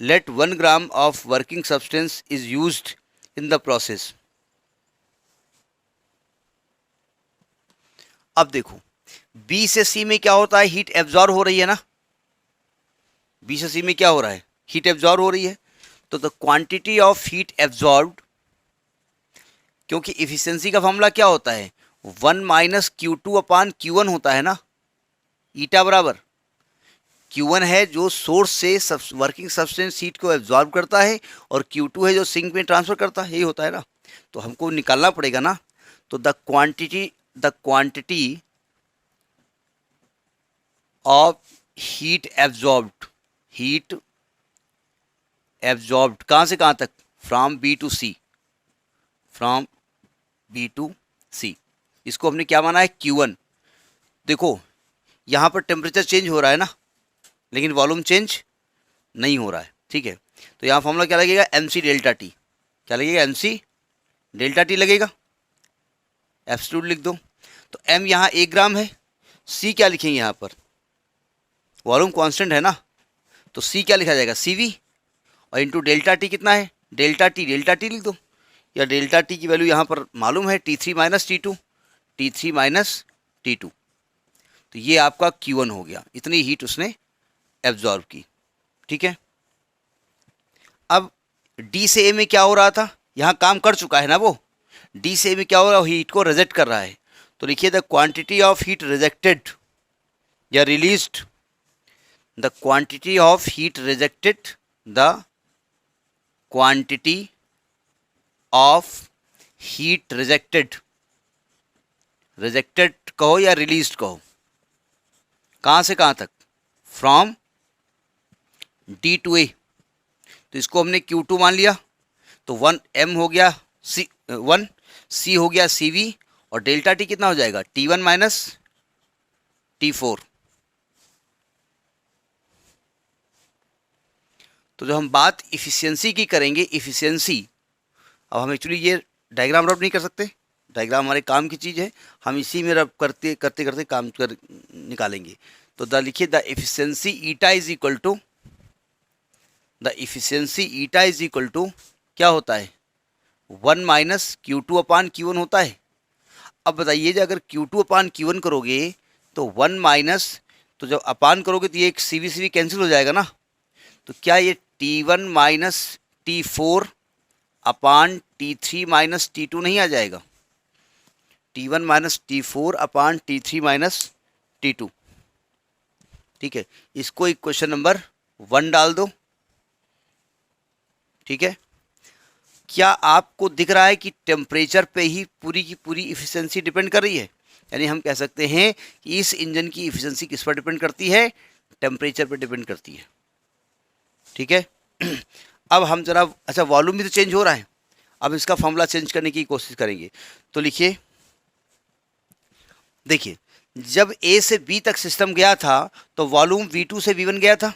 let 1 gram of working substance is used in the process. अब देखो B से C में क्या होता है, हीट एब्जॉर्ब हो रही है ना, B से C में क्या हो रहा है, हीट एब्जॉर्ब हो रही है, तो the quantity of heat absorbed, क्योंकि इफिशियंसी का फॉर्मूला क्या होता है, 1 माइनस Q2 अपान Q1 होता है ना, ईटा बराबर Q1 है जो सोर्स से वर्किंग सब्सटेंस हीट को एब्जॉर्ब करता है, और Q2 है जो सिंक में ट्रांसफर करता है, यही होता है ना, तो हमको निकालना पड़ेगा ना, तो the quantity of heat absorbed कहाँ से कहाँ तक, फ्रॉम B टू C, इसको हमने क्या माना है, Q1। देखो यहाँ पर टेम्परेचर चेंज हो रहा है ना, लेकिन वॉल्यूम चेंज नहीं हो रहा है, ठीक है, तो यहाँ फॉर्मूला क्या लगेगा, MC डेल्टा टी, क्या लगेगा, MC डेल्टा टी लगेगा, एब्सोल्यूट लिख दो, तो M यहाँ 1 ग्राम है, C क्या लिखेंगे यहाँ पर, वॉल्यूम कांस्टेंट है ना, तो C क्या लिखा जाएगा, CV, और इंटू डेल्टा टी कितना है, डेल्टा टी लिख दो, या डेल्टा टी की वैल्यू यहाँ पर मालूम है, T3 माइनस T2, तो ये आपका Q1 हो गया, इतनी हीट उसने एब्जॉर्ब की, ठीक है। अब D से A में क्या हो रहा था, यहाँ काम कर चुका है ना वो, D से A में क्या हो रहा है, हीट को रिजेक्ट कर रहा है, तो लिखिए the quantity of heat rejected या released, the quantity of heat rejected, the quantity of heat rejected कहो या रिलीज्ड कहो, कहाँ से कहाँ तक, फ्रॉम D टू A, तो इसको हमने Q2 मान लिया, तो 1 M हो गया C1, C हो गया CV, और डेल्टा टी कितना हो जाएगा, T1 माइनस T4। तो जो हम बात इफिशियंसी की करेंगे, इफिशियंसी, अब हम एक्चुअली ये डायग्राम रब नहीं कर सकते, डायग्राम हमारे काम की चीज़ है, हम इसी में रब करते करते काम कर निकालेंगे, तो द लिखिए the efficiency eta is equal to क्या होता है, 1 माइनस Q2 अपान Q1 होता है। अब बताइए जब अगर Q2 अपान Q1 करोगे तो 1 माइनस, तो जब अपान करोगे तो ये एक CV कैंसिल हो जाएगा ना, तो क्या ये T1 माइनस T4 अपान T3 माइनस T2 नहीं आ जाएगा, T1 माइनस T4 अपान T3 माइनस T2, ठीक है, इसको इक्वेशन नंबर 1 डाल दो, ठीक है। क्या आपको दिख रहा है कि टेम्परेचर पे ही पूरी की पूरी इफिशियंसी डिपेंड कर रही है, यानी हम कह सकते हैं कि इस इंजन की इफिशियंसी किस पर डिपेंड करती है, टेम्परेचर पर डिपेंड करती है, ठीक है। अब हम जरा, अच्छा वॉल्यूम भी तो चेंज हो रहा है, अब इसका फॉर्मूला चेंज करने की कोशिश करेंगे, तो लिखिए, देखिए जब A से B तक सिस्टम गया था तो वॉल्यूम V2 से V1 गया था,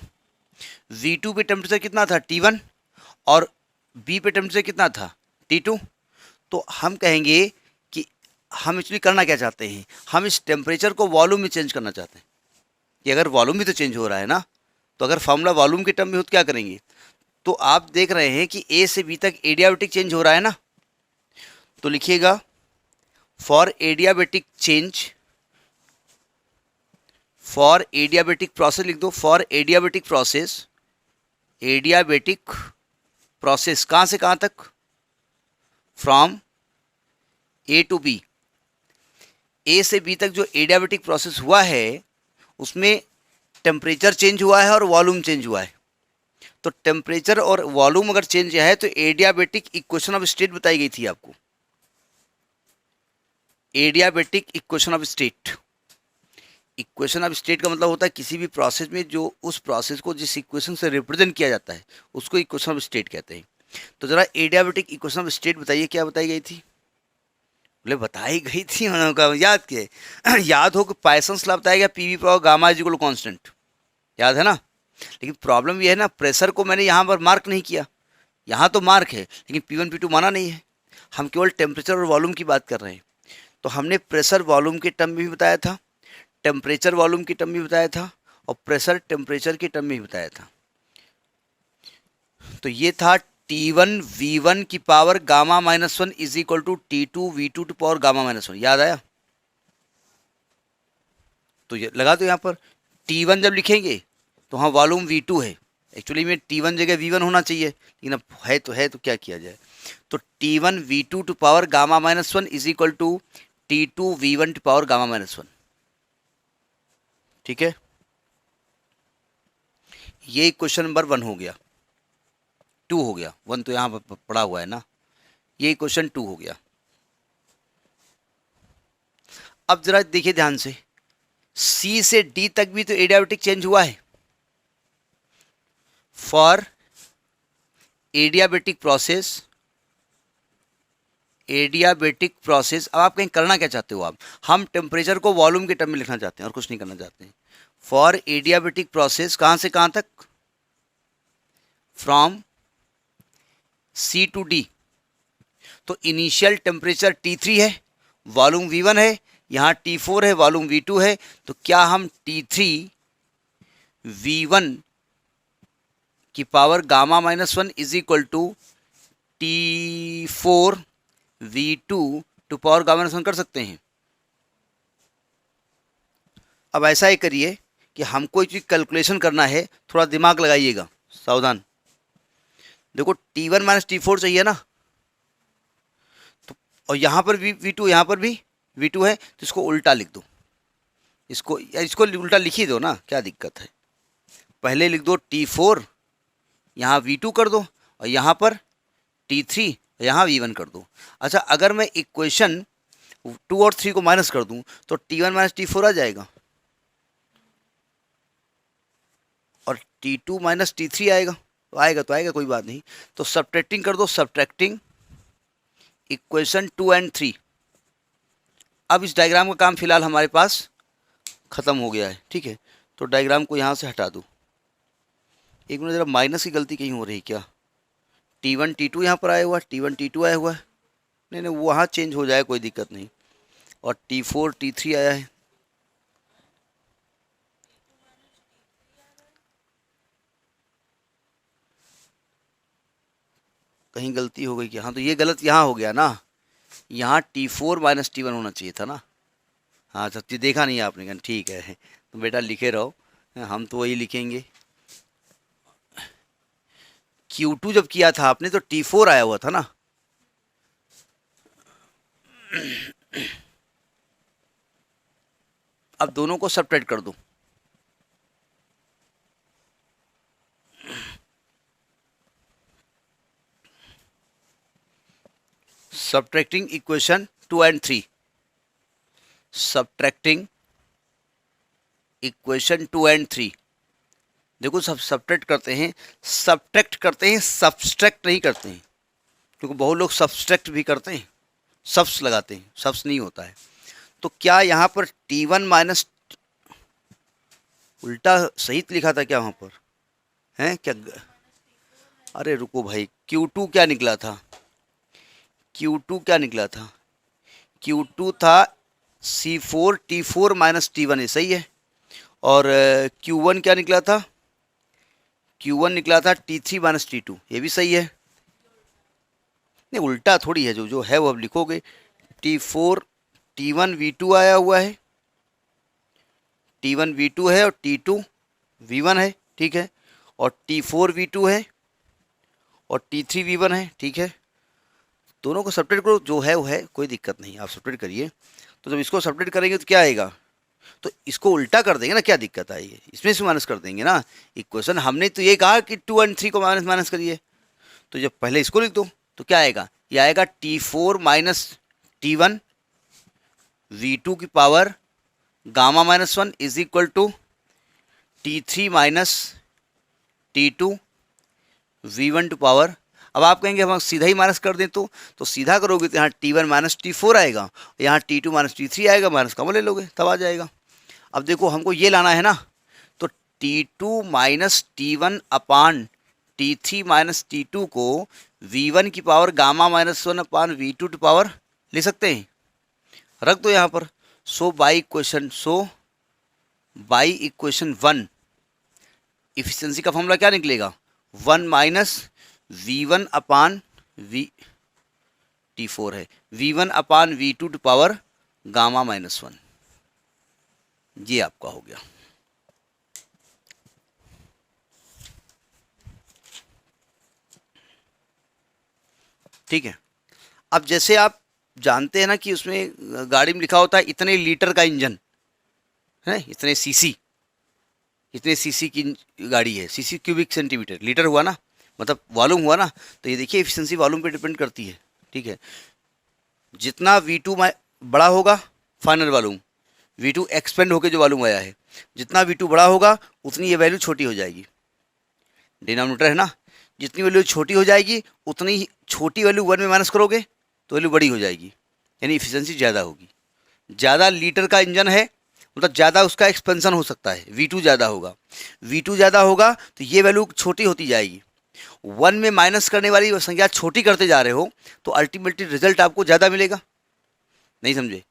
V2 पे टेम्परेचर कितना था, T1, और B पे टेम्परेचर कितना था, T2, तो हम कहेंगे कि हम एक्चुअली करना क्या चाहते हैं, हम इस टेम्परेचर को वॉल्यूम में चेंज करना चाहते हैं, कि अगर वॉल्यूम भी तो चेंज हो रहा है ना, तो अगर फॉर्मूला वॉल्यूम के टर्म में हो तो क्या करेंगे, तो आप देख रहे हैं कि A से B तक एडियाबेटिक चेंज हो रहा है ना, तो लिखिएगा फॉर एडियाबेटिक प्रोसेस लिख दो, फॉर एडियाबेटिक प्रोसेस कहाँ से कहाँ तक, from A to B, A से B तक जो एडियाबेटिक प्रोसेस हुआ है उसमें टेम्परेचर चेंज हुआ है और वॉल्यूम चेंज हुआ है, तो टेम्परेचर और वॉल्यूम अगर चेंज है तो एडियाबेटिक इक्वेशन ऑफ स्टेट बताई गई थी आपको, एडियाबेटिक इक्वेशन ऑफ स्टेट का मतलब होता है किसी भी प्रोसेस में जो उस प्रोसेस को जिस इक्वेशन से रिप्रेजेंट किया जाता है उसको इक्वेशन ऑफ स्टेट कहते हैं। तो जरा एडियाबेटिक इक्वेशन ऑफ स्टेट बताइए, क्या बताई गई थी, बोले बताई गई थी, याद किए याद हो कि पाइसन्स लॉ बताया गया, PV power gamma is equal to constant, याद है ना, लेकिन प्रॉब्लम ये है ना, प्रेशर को मैंने यहाँ पर मार्क नहीं किया, यहाँ तो मार्क है लेकिन P1 P2 माना नहीं है, हम केवल टेम्परेचर और वॉल्यूम की बात कर रहे हैं, तो हमने प्रेशर वॉल्यूम के टर्म में भी बताया था, टेम्परेचर वॉल्यूम की टर्म में बताया था, और प्रेशर टेम्परेचर की टर्म में भी बताया था। तो ये था T1 V1 की power gamma minus one is equal to T2 V2 to power gamma minus one. याद आया? तो ये लगा दो यहाँ पर। T1 जब लिखेंगे तो हाँ वॉल्यूम V2 है, एक्चुअली में T1 जगह V1 होना चाहिए, लेकिन अब है तो क्या किया जाए। तो T1 V2 to power gamma minus one is equal to T2 V1 to power gamma minus one. ठीक है, ये क्वेश्चन नंबर 1 हो गया। 2 हो गया, 1 तो यहाँ पर पड़ा हुआ है ना, ये क्वेश्चन 2 हो गया। अब जरा देखिए ध्यान से, C से D तक भी तो एडियाबेटिक चेंज हुआ है। फॉर एडियाबेटिक प्रोसेस, अब आप कहीं करना क्या चाहते हो? आप, हम टेम्परेचर को वॉल्यूम के टर्म में लिखना चाहते हैं और कुछ नहीं करना चाहते हैं। फॉर एडियाबेटिक प्रोसेस कहां से कहां तक? From C to D। तो इनिशियल टेम्परेचर T3 है, वॉल्यूम V1 है, यहाँ T4 है, वॉल्यूम V2 है। तो क्या हम T3V1 की power gamma minus one is equal to T4V2 to power gamma minus one कर सकते हैं? अब ऐसा ही करिए कि हमको एक कैलकुलेशन करना है, थोड़ा दिमाग लगाइएगा, सावधान। देखो T1 माइनस T4 चाहिए ना, तो और यहाँ पर भी V2, यहाँ पर भी V2 है, तो इसको उल्टा लिख दो। इसको उल्टा लिख ही दो ना, क्या दिक्कत है। पहले लिख दो T4, यहाँ V2 कर दो, और यहाँ पर T3, यहाँ V1 कर दो। अच्छा, अगर मैं इक्वेशन 2 और 3 को माइनस कर दूं तो T1 माइनस T4 आ जाएगा, और T2 माइनस T3 आएगा। तो आएगा, कोई बात नहीं। तो सब्ट्रैक्टिंग कर दो, सब्ट्रैक्टिंग इक्वेशन 2 एंड 3। अब इस डायग्राम का काम फिलहाल हमारे पास खत्म हो गया है। ठीक है, तो डायग्राम को यहाँ से हटा दो। एक मिनट, जरा माइनस की गलती कहीं हो रही क्या? T1 T2 यहाँ पर आया हुआ है, T1 T2 आया हुआ है। नहीं, वहाँ चेंज हो जाए, कोई दिक्कत नहीं। और T4 T3 आया है। कहीं गलती हो गई क्या? हाँ, तो ये गलत यहाँ हो गया ना, यहाँ T4 माइनस T1 होना चाहिए था ना। हाँ, सच्ची देखा नहीं आपने, कहा ठीक है, तो बेटा लिखे रहो, हम तो वही लिखेंगे। Q2 जब किया था आपने तो T4 आया हुआ था ना। अब दोनों को सब्ट्रैक्ट कर दो। Subtracting equation 2 and 3, subtracting equation 2 and 3। देखो, सब सब्ट्रैक्ट करते हैं, सब्सट्रैक्ट नहीं करते हैं, क्योंकि बहुत लोग सब्सट्रैक्ट भी करते हैं, सब्स लगाते हैं, सब्स नहीं होता है। तो क्या यहाँ पर T1 माइनस, उल्टा सही लिखा था क्या वहाँ पर? हैं क्या? अरे रुको भाई, Q2 क्या निकला था? Q2 क्या निकला था? Q2 था C4 T4 माइनस T1, ये सही है। और Q1 क्या निकला था? Q1 निकला था T3 माइनस T2, ये भी सही है। नहीं, उल्टा थोड़ी है, जो है वो अब लिखोगे। T4 T1 V2 आया हुआ है, T1 V2 है और T2 V1 है, ठीक है। और T4 V2 है और T3 V1 है, ठीक है। दोनों को सब्ट्रैक्ट करो, जो है वो है, कोई दिक्कत नहीं, आप सब्ट्रैक्ट करिए। तो जब इसको सब्ट्रैक्ट करेंगे तो क्या आएगा? तो इसको उल्टा कर देंगे ना, क्या दिक्कत आएगी? इसमें से माइनस कर देंगे ना। इक्वेशन हमने तो ये कहा कि 2 एंड 3 को माइनस करिए, तो जब पहले इसको लिख दो तो क्या आएगा? ये आएगा T4 माइनस T1 V2 की power gamma minus one is equal to T3 minus T2 V1 to power. अब आप कहेंगे हम सीधा ही माइनस कर दें, तो सीधा करोगे तो यहाँ T1 माइनस T4 आएगा, यहाँ T2 माइनस T3 आएगा, माइनस कॉमन ले लोगे तब आ जाएगा। अब देखो हमको ये लाना है ना, तो T2 माइनस T1 अपान T3 माइनस T2 को V1 की power gamma minus one upon V2 to power ले सकते हैं, रख दो यहाँ पर। सो बाई इक्वेशन 1 इफिशिएंसी का फॉर्मूला क्या निकलेगा? 1 minus V1 upon we T4 है, V1 upon V2 to power gamma minus 1, ये आपका हो गया। ठीक है। अब जैसे आप जानते हैं ना कि उसमें गाड़ी में लिखा होता है इतने लीटर का इंजन है, इतने सीसी की गाड़ी है, सीसी क्यूबिक सेंटीमीटर, लीटर हुआ ना, मतलब वॉल्यूम हुआ ना, तो ये देखिए एफिशिएंसी वॉल्यूम पे डिपेंड करती है। ठीक है, जितना V2 बड़ा होगा फाइनल वॉल्यूम, V2 एक्सपेंड होकर जो वॉल्यूम आया है, जितना V2 बड़ा होगा उतनी ये वैल्यू छोटी हो जाएगी। डिनोमिनेटर है ना, जितनी वैल्यू छोटी हो जाएगी उतनी ही छोटी वैल्यू 1 में माइनस करोगे तो वैल्यू बड़ी हो जाएगी, यानी इफिशिएंसी ज़्यादा होगी। ज़्यादा लीटर का इंजन है मतलब ज़्यादा उसका एक्सपेंशन हो सकता है, V2 ज़्यादा होगा, V2 ज़्यादा होगा तो ये वैल्यू छोटी होती जाएगी। 1 में माइनस करने वाली संख्या छोटी करते जा रहे हो तो अल्टीमेटली रिजल्ट आपको ज़्यादा मिलेगा। नहीं समझे?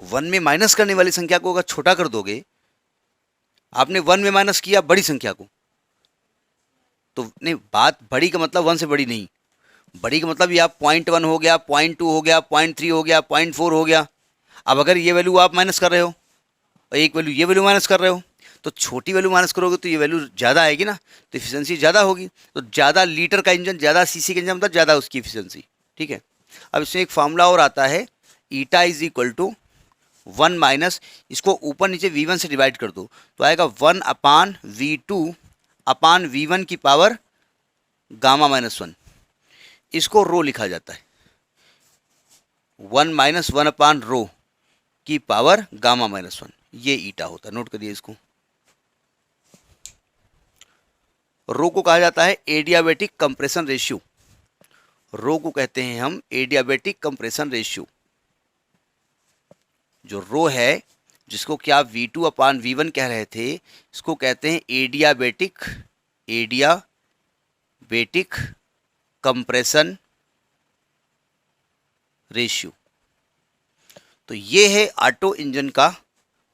1 में माइनस करने वाली संख्या को अगर छोटा कर दोगे, आपने 1 में माइनस किया बड़ी संख्या को, तो नहीं, बात बड़ी का मतलब 1 से बड़ी नहीं, बड़ी का मतलब ये आप 0.1 हो गया, 0.2 हो गया, 0.3 हो गया, 0.4 हो गया। अब अगर ये वैल्यू आप माइनस कर रहे हो और एक वैल्यू ये वैल्यू माइनस कर रहे हो, तो छोटी वैल्यू माइनस करोगे तो ये वैल्यू ज़्यादा आएगी ना, तो इफिशियंसी ज़्यादा होगी। तो ज़्यादा लीटर का इंजन, ज़्यादा सीसी का इंजन मतलब ज़्यादा उसकी इफिशियंसी। ठीक है, अब इसमें एक फार्मूला और आता है, eta is equal to 1 minus, इसको ऊपर नीचे V1 से डिवाइड कर दो तो आएगा 1 अपान V2 अपान V1 की पावर गामा माइनस 1, इसको रो लिखा जाता है, 1 माइनस 1 अपान रो की पावर गामा माइनस 1, ये ईटा होता है। नोट करिए इसको। रो को कहा जाता है एडियाबेटिक कंप्रेशन रेशियो, रो को कहते हैं हम एडियाबेटिक कंप्रेशन रेशियो। जो रो है, जिसको क्या V2 अपान V1 कह रहे थे, इसको कहते हैं एडियाबेटिक कंप्रेशन रेशियो। तो ये है ऑटो इंजन का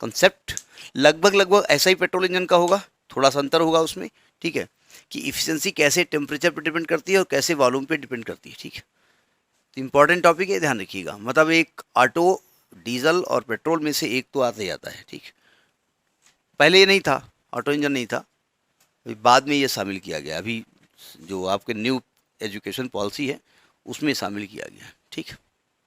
कंसेप्ट। लगभग ऐसा ही पेट्रोल इंजन का होगा, थोड़ा सा अंतर होगा उसमें। ठीक है, कि इफिशियंसी कैसे टेम्परेचर पे डिपेंड करती है और कैसे वॉल्यूम पे डिपेंड करती है। ठीक है, तो इंपॉर्टेंट टॉपिक है, ध्यान रखिएगा। मतलब एक ऑटो डीजल और पेट्रोल में से एक तो आता ही आता है। ठीक, पहले ये नहीं था, ऑटो इंजन नहीं था, अभी बाद में ये शामिल किया गया। अभी जो आपके न्यू एजुकेशन पॉलिसी है उसमें शामिल किया गया। ठीक।